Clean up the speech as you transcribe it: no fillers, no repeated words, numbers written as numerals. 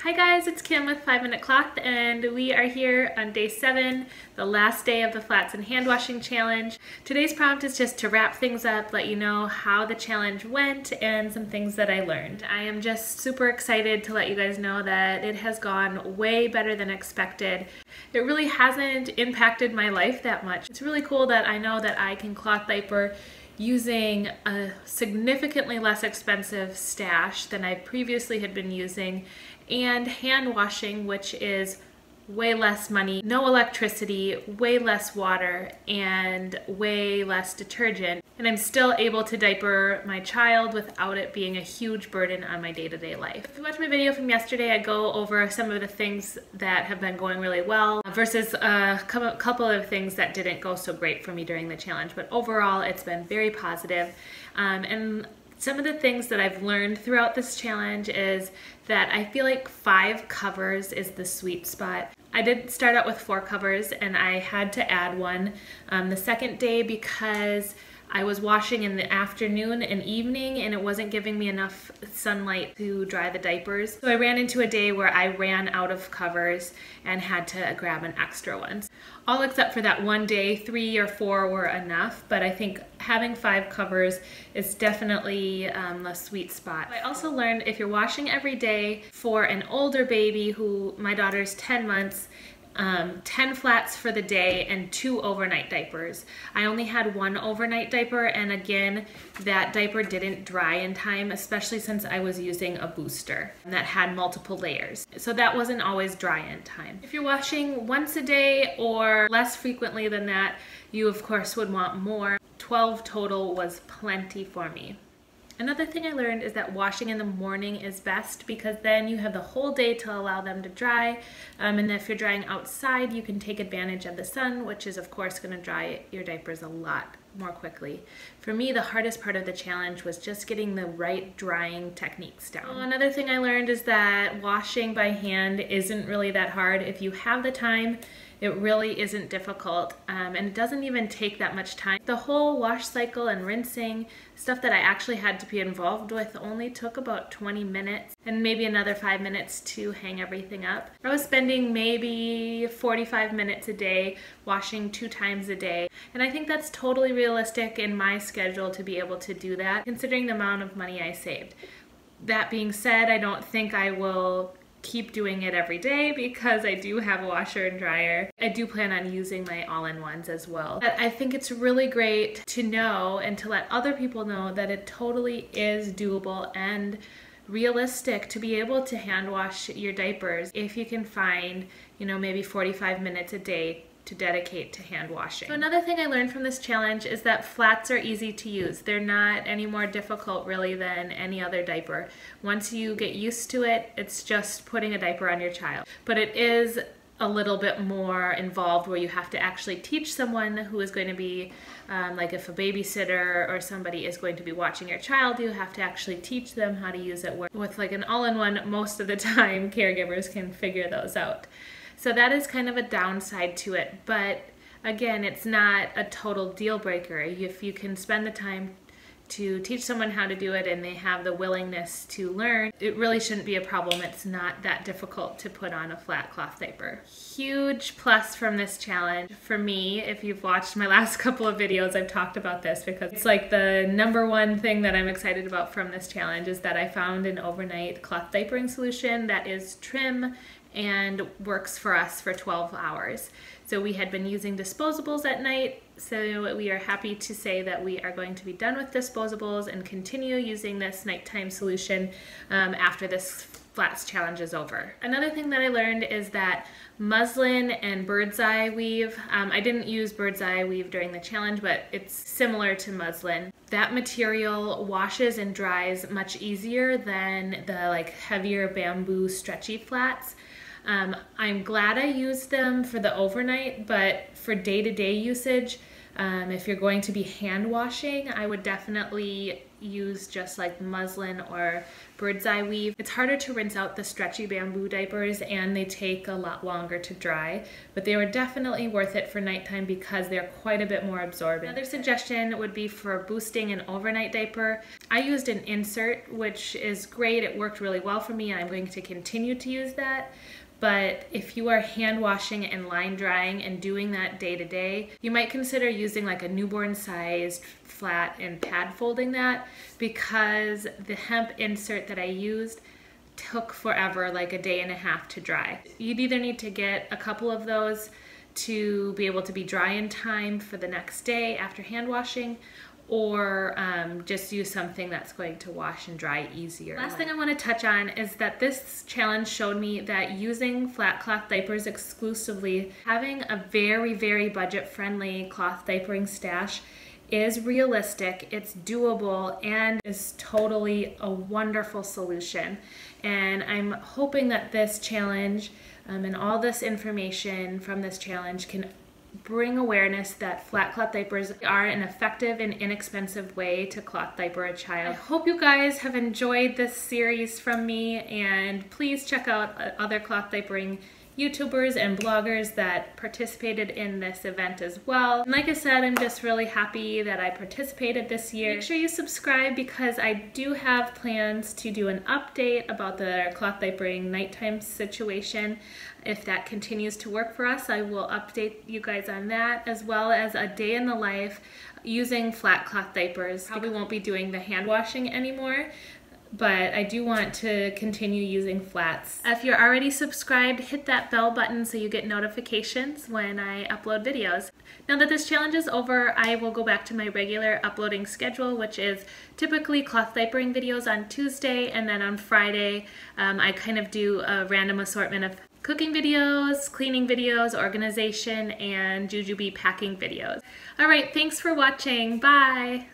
Hi guys, it's Kim with 5 Minute Cloth, and we are here on day 7, the last day of the flats and hand washing challenge. Today's prompt is just to wrap things up, let you know how the challenge went and some things that I learned. I am just super excited to let you guys know that it has gone way better than expected. It really hasn't impacted my life that much. It's really cool that I know that I can cloth diaper using a significantly less expensive stash than I previously had been using, and hand washing, which is way less money, no electricity, way less water, and way less detergent. And I'm still able to diaper my child without it being a huge burden on my day-to-day life. If you watched my video from yesterday, I go over some of the things that have been going really well versus a couple of things that didn't go so great for me during the challenge. But overall, it's been very positive. And some of the things that I've learned throughout this challenge is that I feel like 5 covers is the sweet spot. I did start out with 4 covers and I had to add one the second day because I was washing in the afternoon and evening and it wasn't giving me enough sunlight to dry the diapers. So I ran into a day where I ran out of covers and had to grab an extra one. All except for that one day, 3 or 4 were enough, but I think having 5 covers is definitely a sweet spot. I also learned if you're washing every day for an older baby, who my daughter's 10 months, 10 flats for the day and 2 overnight diapers. I only had 1 overnight diaper, and again, that diaper didn't dry in time, especially since I was using a booster that had multiple layers. So that wasn't always dry in time. If you're washing once a day or less frequently than that, you of course would want more. 12 total was plenty for me. Another thing I learned is that washing in the morning is best because then you have the whole day to allow them to dry. And if you're drying outside, you can take advantage of the sun, which is of course going to dry your diapers a lot more quickly. For me, the hardest part of the challenge was just getting the right drying techniques down. Another thing I learned is that washing by hand isn't really that hard. If you have the time, it really isn't difficult, and it doesn't even take that much time. The whole wash cycle and rinsing, stuff that I actually had to be involved with, only took about 20 minutes and maybe another 5 minutes to hang everything up. I was spending maybe 45 minutes a day washing 2 times a day, and I think that's totally realistic in my schedule to be able to do that, considering the amount of money I saved. That being said, I don't think I will keep doing it every day because I do have a washer and dryer. I do plan on using my all-in-ones as well. But I think it's really great to know and to let other people know that it totally is doable and realistic to be able to hand wash your diapers if you can find, maybe 45 minutes a day to dedicate to hand washing. So another thing I learned from this challenge is that flats are easy to use. They're not any more difficult really than any other diaper. Once you get used to it, it's just putting a diaper on your child. But it is a little bit more involved where you have to actually teach someone who is going to be, like if a babysitter or somebody is going to be watching your child, you have to actually teach them how to use it. With like an all-in-one, most of the time caregivers can figure those out. So that is kind of a downside to it, but again, it's not a total deal breaker. If you can spend the time to teach someone how to do it and they have the willingness to learn, it really shouldn't be a problem. It's not that difficult to put on a flat cloth diaper. Huge plus from this challenge for me. If you've watched my last couple of videos, I've talked about this because it's like the #1 thing that I'm excited about from this challenge is that I found an overnight cloth diapering solution that is trim and works for us for 12 hours. So we had been using disposables at night, so we are happy to say that we are going to be done with disposables and continue using this nighttime solution after this flats challenge is over. Another thing that I learned is that muslin and bird's eye weave, I didn't use bird's eye weave during the challenge, but it's similar to muslin. That material washes and dries much easier than the heavier bamboo stretchy flats. I'm glad I used them for the overnight, but for day-to-day usage, if you're going to be hand washing, I would definitely use just like muslin or bird's eye weave. It's harder to rinse out the stretchy bamboo diapers and they take a lot longer to dry, but they were definitely worth it for nighttime because they're quite a bit more absorbent. Another suggestion would be for boosting an overnight diaper. I used an insert, which is great. It worked really well for me and I'm going to continue to use that. But if you are hand washing and line drying and doing that day to day, you might consider using like a newborn sized flat and pad folding that, because the hemp insert that I used took forever, like a day and a half to dry. You'd either need to get a couple of those to be able to be dry in time for the next day after hand washing, or just use something that's going to wash and dry easier. Last thing I want to touch on is that this challenge showed me that using flat cloth diapers exclusively, having a very, very budget-friendly cloth diapering stash is realistic, it's doable, and is totally a wonderful solution. And I'm hoping that this challenge and all this information from this challenge can bring awareness that flat cloth diapers are an effective and inexpensive way to cloth diaper a child. I hope you guys have enjoyed this series from me, and please check out other cloth diapering YouTubers and bloggers that participated in this event as well. And like I said, I'm just really happy that I participated this year. Make sure you subscribe because I do have plans to do an update about the cloth diapering nighttime situation. If that continues to work for us, I will update you guys on that, as well as a day in the life using flat cloth diapers. Probably won't be doing the hand washing anymore, but I do want to continue using flats. If you're already subscribed, hit that bell button so you get notifications when I upload videos. Now that this challenge is over, I will go back to my regular uploading schedule, which is typically cloth diapering videos on Tuesday, and then on Friday I kind of do a random assortment of cooking videos, cleaning videos, organization, and jujube packing videos. All right, thanks for watching. Bye!